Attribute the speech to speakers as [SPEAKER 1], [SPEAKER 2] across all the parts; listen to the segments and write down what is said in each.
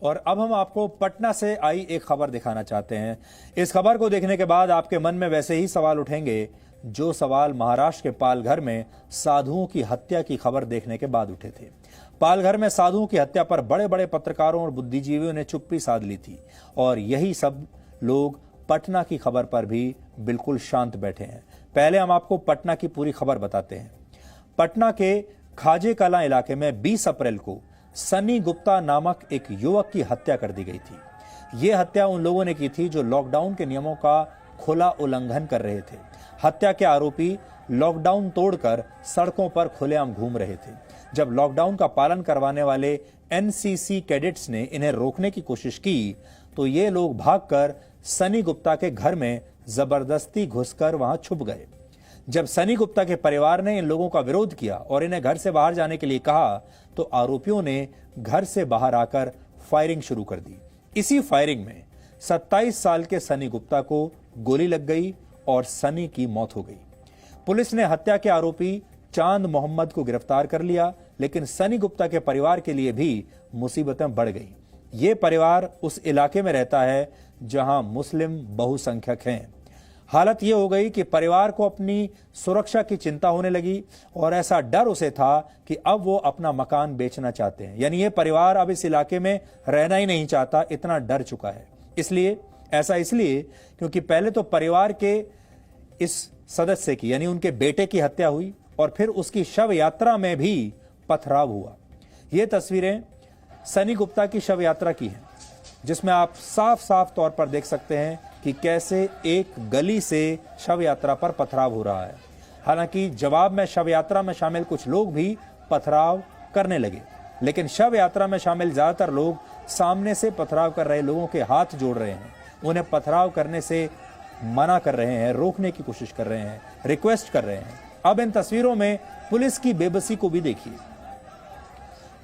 [SPEAKER 1] और अब हम आपको पटना से आई एक खबर दिखाना चाहते हैं। इस खबर को देखने के बाद आपके मन में वैसे ही सवाल उठेंगे जो सवाल महाराष्ट्र के पालघर में साधुओं की हत्या की खबर देखने के बाद उठे थे। पालघर में साधुओं की हत्या पर बड़े बड़े पत्रकारों और बुद्धिजीवियों ने चुप्पी साध ली थी और यही सब लोग पटना की खबर पर भी बिल्कुल शांत बैठे हैं। पहले हम आपको पटना की पूरी खबर बताते हैं। पटना के खाजे कला इलाके में 20 अप्रैल को सनी गुप्ता नामक एक युवक की हत्या कर दी गई थी। यह हत्या उन लोगों ने की थी जो लॉकडाउन के नियमों का खुला उल्लंघन कर रहे थे। हत्या के आरोपी लॉकडाउन तोड़कर सड़कों पर खुलेआम घूम रहे थे। जब लॉकडाउन का पालन करवाने वाले एनसीसी कैडेट्स ने इन्हें रोकने की कोशिश की तो ये लोग भागकर सनी गुप्ता के घर में जबरदस्ती घुसकर वहां छुप गए। जब सनी गुप्ता के परिवार ने इन लोगों का विरोध किया और इन्हें घर से बाहर जाने के लिए कहा तो आरोपियों ने घर से बाहर आकर फायरिंग शुरू कर दी। इसी फायरिंग में 27 साल के सनी गुप्ता को गोली लग गई और सनी की मौत हो गई। पुलिस ने हत्या के आरोपी चांद मोहम्मद को गिरफ्तार कर लिया, लेकिन सनी गुप्ता के परिवार के लिए भी मुसीबतें बढ़ गई। ये परिवार उस इलाके में रहता है जहां मुस्लिम बहुसंख्यक हैं। हालत यह हो गई कि परिवार को अपनी सुरक्षा की चिंता होने लगी और ऐसा डर उसे था कि अब वो अपना मकान बेचना चाहते हैं। यानी ये परिवार अब इस इलाके में रहना ही नहीं चाहता, इतना डर चुका है। इसलिए क्योंकि पहले तो परिवार के इस सदस्य की यानी उनके बेटे की हत्या हुई और फिर उसकी शव यात्रा में भी पथराव हुआ। ये तस्वीरें सनी गुप्ता की शव यात्रा की हैं, जिसमें आप साफ साफ तौर पर देख सकते हैं कि कैसे एक गली से शव यात्रा पर पथराव हो रहा है। हालांकि जवाब में शव यात्रा में शामिल कुछ लोग भी पथराव करने लगे, लेकिन शव यात्रा में शामिल ज्यादातर लोग सामने से पथराव कर रहे लोगों के हाथ जोड़ रहे हैं, उन्हें पथराव करने से मना कर रहे हैं, रोकने की कोशिश कर रहे हैं, रिक्वेस्ट कर रहे हैं। अब इन तस्वीरों में पुलिस की बेबसी को भी देखिए।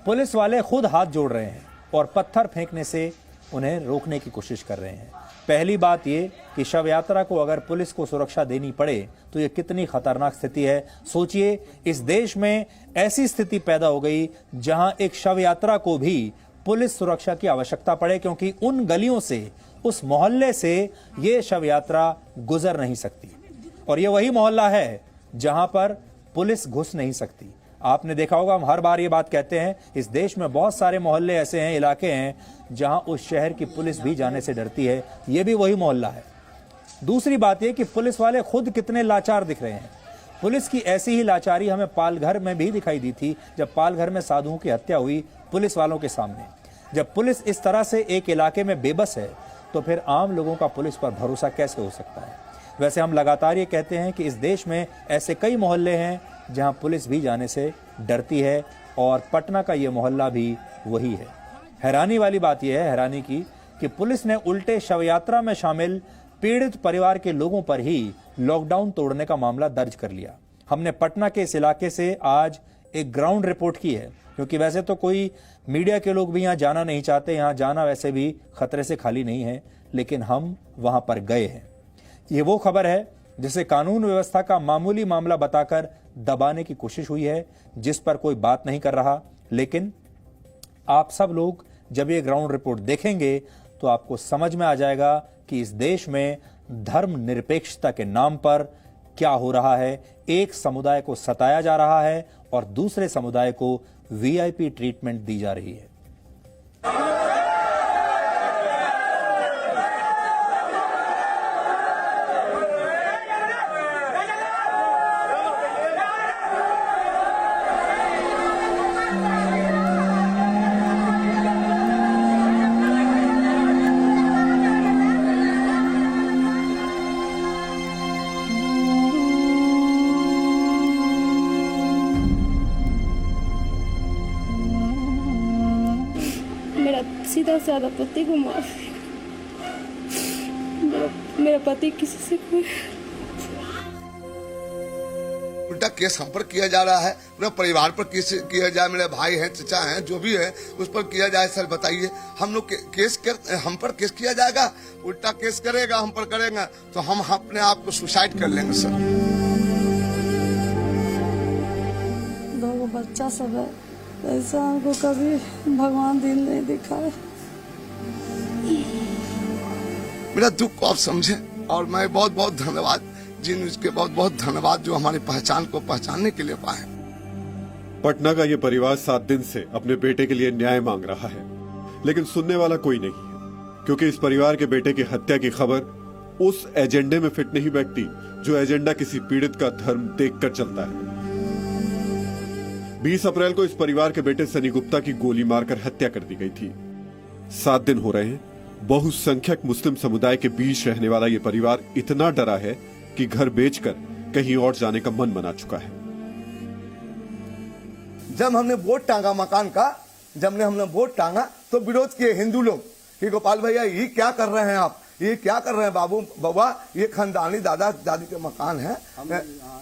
[SPEAKER 1] पुलिस वाले खुद हाथ जोड़ रहे हैं और पत्थर फेंकने से उन्हें रोकने की कोशिश कर रहे हैं। पहली बात यह कि शव यात्रा को अगर पुलिस को सुरक्षा देनी पड़े तो यह कितनी खतरनाक स्थिति है। सोचिए, इस देश में ऐसी स्थिति पैदा हो गई जहां एक शव यात्रा को भी पुलिस सुरक्षा की आवश्यकता पड़े, क्योंकि उन गलियों से, उस मोहल्ले से यह शव यात्रा गुजर नहीं सकती और यह वही मोहल्ला है जहां पर पुलिस घुस नहीं सकती। आपने देखा होगा, हम हर बार ये बात कहते हैं, इस देश में बहुत सारे मोहल्ले ऐसे हैं, इलाके हैं जहां उस शहर की पुलिस भी जाने से डरती है। ये भी वही मोहल्ला है। दूसरी बात यह कि पुलिस वाले खुद कितने लाचार दिख रहे हैं। पुलिस की ऐसी ही लाचारी हमें पालघर में भी दिखाई दी थी, जब पालघर में साधुओं की हत्या हुई पुलिस वालों के सामने। जब पुलिस इस तरह से एक इलाके में बेबस है तो फिर आम लोगों का पुलिस पर भरोसा कैसे हो सकता है। वैसे हम लगातार ये कहते हैं कि इस देश में ऐसे कई मोहल्ले हैं जहां पुलिस भी जाने से डरती है और पटना का ये मोहल्ला भी वही है। हैरानी वाली बात यह है, हैरानी की, कि पुलिस ने उल्टे शव यात्रा में शामिल पीड़ित परिवार के लोगों पर ही लॉकडाउन तोड़ने का मामला दर्ज कर लिया। हमने पटना के इस इलाके से आज एक ग्राउंड रिपोर्ट की है, क्योंकि वैसे तो कोई मीडिया के लोग भी यहाँ जाना नहीं चाहते, यहाँ जाना वैसे भी खतरे से खाली नहीं है, लेकिन हम वहां पर गए हैं। ये वो खबर है जिसे कानून व्यवस्था का मामूली मामला बताकर दबाने की कोशिश हुई है, जिस पर कोई बात नहीं कर रहा। लेकिन आप सब लोग जब ये ग्राउंड रिपोर्ट देखेंगे तो आपको समझ में आ जाएगा कि इस देश में धर्मनिरपेक्षता के नाम पर क्या हो रहा है। एक समुदाय को सताया जा रहा है और दूसरे समुदाय को वीआईपी ट्रीटमेंट दी जा रही है।
[SPEAKER 2] सीधा साधा पति को मार मेरा पति किसी से कोई
[SPEAKER 3] उल्टा केस हम पर किया जा रहा है, पूरे परिवार पर केस किया जाए, मेरे भाई हैं, चचा हैं, जो भी है उस पर किया जाए। सर बताइए, हम लोग हम पर केस किया जाएगा, उल्टा केस करेगा, हम पर करेगा तो हम अपने आप को सुसाइड कर लेंगे। सर
[SPEAKER 2] 2 बच्चा सब है, ऐसा हमको कभी भगवान दिन नहीं दिखाए।
[SPEAKER 3] मेरा दुख को आप समझें। और मैं बहुत बहुत धन्यवाद जी न्यूज के, बहुत बहुत धन्यवाद जो हमारी पहचान को पहचानने के लिए पाए।
[SPEAKER 4] पटना का ये परिवार 7 दिन से अपने बेटे के लिए न्याय मांग रहा है, लेकिन सुनने वाला कोई नहीं है, क्योंकि इस परिवार के बेटे की हत्या की खबर उस एजेंडे में फिट नहीं बैठती जो एजेंडा किसी पीड़ित का धर्म देखकर चलता है। 20 अप्रैल को इस परिवार के बेटे सनी गुप्ता की गोली मारकर हत्या कर दी गई थी। 7 दिन हो रहे हैं। बहुसंख्यक मुस्लिम समुदाय के बीच रहने वाला ये परिवार इतना डरा है कि घर बेचकर कहीं और जाने का मन बना चुका है।
[SPEAKER 3] जब हमने वोट टांगा मकान का, जब हमने वोट टांगा तो विरोध किए हिंदू लोग कि गोपाल भैया ये क्या कर रहे हैं आप, ये क्या कर रहे हैं बाबू बाबा, ये खानदानी दादा दादी के मकान है।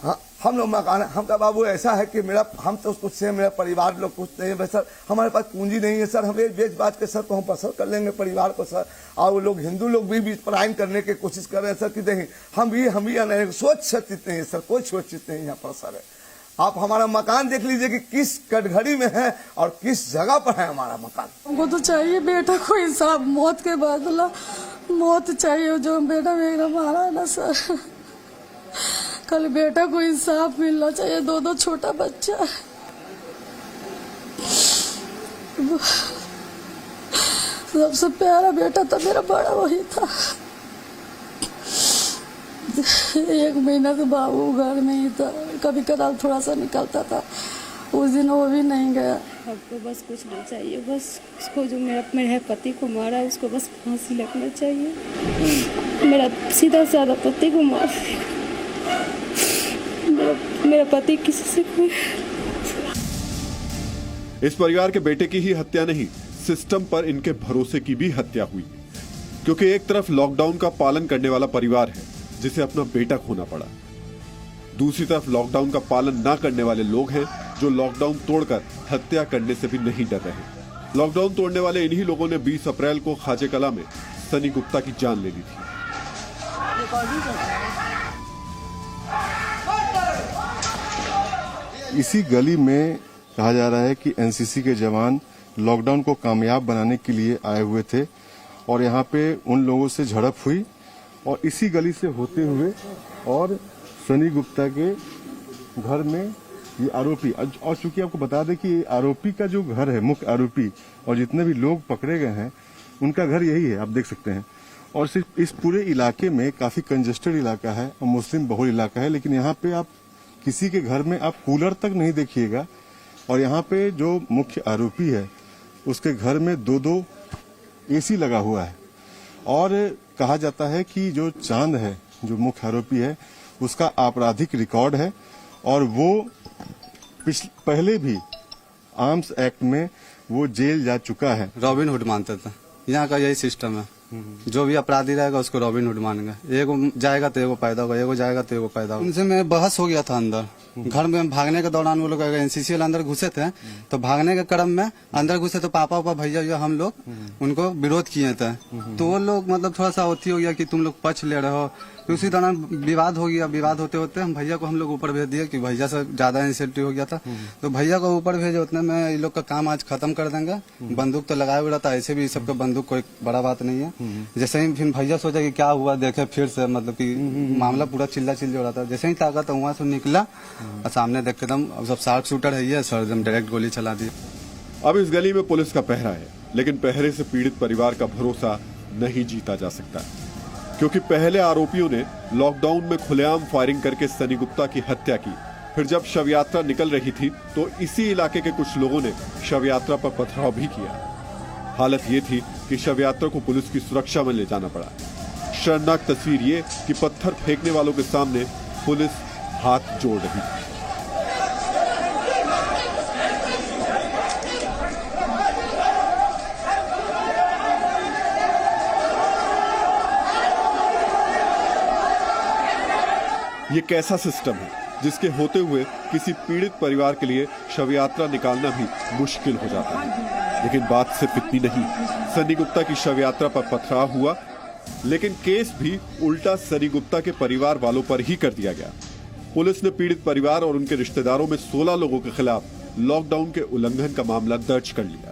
[SPEAKER 3] हाँ, हम लोग मकान है। हम कहा बाबू ऐसा है कि हम तो कुछ से मेरा परिवार लोग कुछ नहीं है सर, हमारे पास पूंजी नहीं है सर, हम बेच बाच के सर को हम बसर कर लेंगे परिवार को सर। और वो लोग हिंदू लोग भी पलायन करने की कोशिश कर रहे हैं सर कि नहीं हम भी सोच सकते नहीं सर, कोई सोच नहीं यहाँ पर सर। आप हमारा मकान देख लीजिए कि किस कटघड़ी में है और किस जगह पर है हमारा मकान।
[SPEAKER 5] हमको तो चाहिए बेटा को इंसाफ, मौत के बदला मौत चाहिए। जो बेटा मेरा मारा है ना सर, कल बेटा को इंसाफ मिलना चाहिए। 2 छोटा बच्चा है। सबसे प्यारा बेटा था मेरा, बड़ा वही था। 1 महीना से बाबू घर में ही था, कभी कदार थोड़ा सा निकलता था, उस दिन वो भी नहीं गया।
[SPEAKER 2] आपको बस कुछ नहीं चाहिए, बस उसको जो मेरे पति को मारा है उसको बस फांसी लगना चाहिए। मेरा सीधा साधा पति को मार मेरा पति किसी से कोई।
[SPEAKER 4] इस परिवार के बेटे की ही हत्या नहीं, सिस्टम पर इनके भरोसे की भी हत्या हुई, क्योंकि एक तरफ लॉकडाउन का पालन करने वाला परिवार है जिसे अपना बेटा खोना पड़ा, दूसरी तरफ लॉकडाउन का पालन न करने वाले लोग हैं जो लॉकडाउन तोड़कर हत्या करने से भी नहीं डर रहे। लॉकडाउन तोड़ने वाले इन्हीं लोगों ने 20 अप्रैल को खाजे कला में सनी गुप्ता की जान ले ली थी।
[SPEAKER 6] इसी गली में कहा जा रहा है कि एनसीसी के जवान लॉकडाउन को कामयाब बनाने के लिए आए हुए थे और यहाँ पे उन लोगों से झड़प हुई और इसी गली से होते हुए और सनी गुप्ता के घर में ये आरोपी, और चूंकि आपको बता दें कि आरोपी का जो घर है, मुख्य आरोपी और जितने भी लोग पकड़े गए हैं उनका घर यही है, आप देख सकते हैं। और सिर्फ इस पूरे इलाके में काफी कंजेस्टेड इलाका है और मुस्लिम बहुल इलाका है, लेकिन यहाँ पे आप किसी के घर में आप कूलर तक नहीं देखिएगा। और यहाँ पे जो मुख्य आरोपी है उसके घर में 2 एसी लगा हुआ है और कहा जाता है कि जो चांद है, जो मुख्य आरोपी है, उसका आपराधिक रिकॉर्ड है और वो पहले भी आर्म्स एक्ट में वो जेल जा चुका है।
[SPEAKER 7] रॉबिन हुड मानता था, यहाँ का यही सिस्टम है। जो भी अपराधी रहेगा उसको रॉबिन हुड मानेगा, एगो जाएगा तो एगो पैदा होगा, एगो जाएगा तो एगो पैदा होगा। उनसे मैं बहस हो गया था अंदर घर में। भागने के दौरान वो लोग एनसीसी वाले अंदर घुसे थे, तो भागने के क्रम में अंदर घुसे तो पापा भैया हम लोग उनको विरोध किए थे। तो वो लोग मतलब थोड़ा सा होती हो गया कि तुम लोग पक्ष ले रहे हो, तो उसी दौरान विवाद हो गया। विवाद होते होते हम भैया को हम लोग ऊपर भेज दिए कि भैया से ज्यादा इंसेंटिव हो गया था, तो भैया को ऊपर भेजे। उतने में ये लोग का काम आज खत्म कर देंगे। बंदूक तो लगाए हुए रहता, ऐसे भी सबका बंदूक कोई बड़ा बात नहीं है। जैसे ही फिर भैया सोचा कि क्या हुआ, देखे फिर से मतलब कि मामला पूरा चिल्ला हो रहा था। जैसे ही ताकत वहां से निकला और सामने देख के एकदम सब शार्प शूटर है ये सर, एकदम डायरेक्ट गोली चला दी।
[SPEAKER 4] अब इस गली में पुलिस का पहरा है, लेकिन पहरे से पीड़ित परिवार का भरोसा नहीं जीता जा सकता, क्योंकि पहले आरोपियों ने लॉकडाउन में खुलेआम फायरिंग करके सनी गुप्ता की हत्या की। फिर जब शव यात्रा निकल रही थी तो इसी इलाके के कुछ लोगों ने शव यात्रा पर पथराव भी किया। हालत ये थी कि शव यात्रा को पुलिस की सुरक्षा में ले जाना पड़ा। शर्मनाक तस्वीर ये कि पत्थर फेंकने वालों के सामने पुलिस हाथ जोड़ रही थी। ये कैसा सिस्टम है जिसके होते हुए किसी पीड़ित परिवार के लिए शव यात्रा निकालना भी मुश्किल हो जाता है। लेकिन बात सिर्फ इतनी नहीं, सनी गुप्ता की शव यात्रा पर पथराव हुआ, लेकिन केस भी उल्टा सनी गुप्ता के परिवार वालों पर ही कर दिया गया। पुलिस ने पीड़ित परिवार और उनके रिश्तेदारों में 16 लोगों के खिलाफ लॉकडाउन के उल्लंघन का मामला दर्ज कर लिया।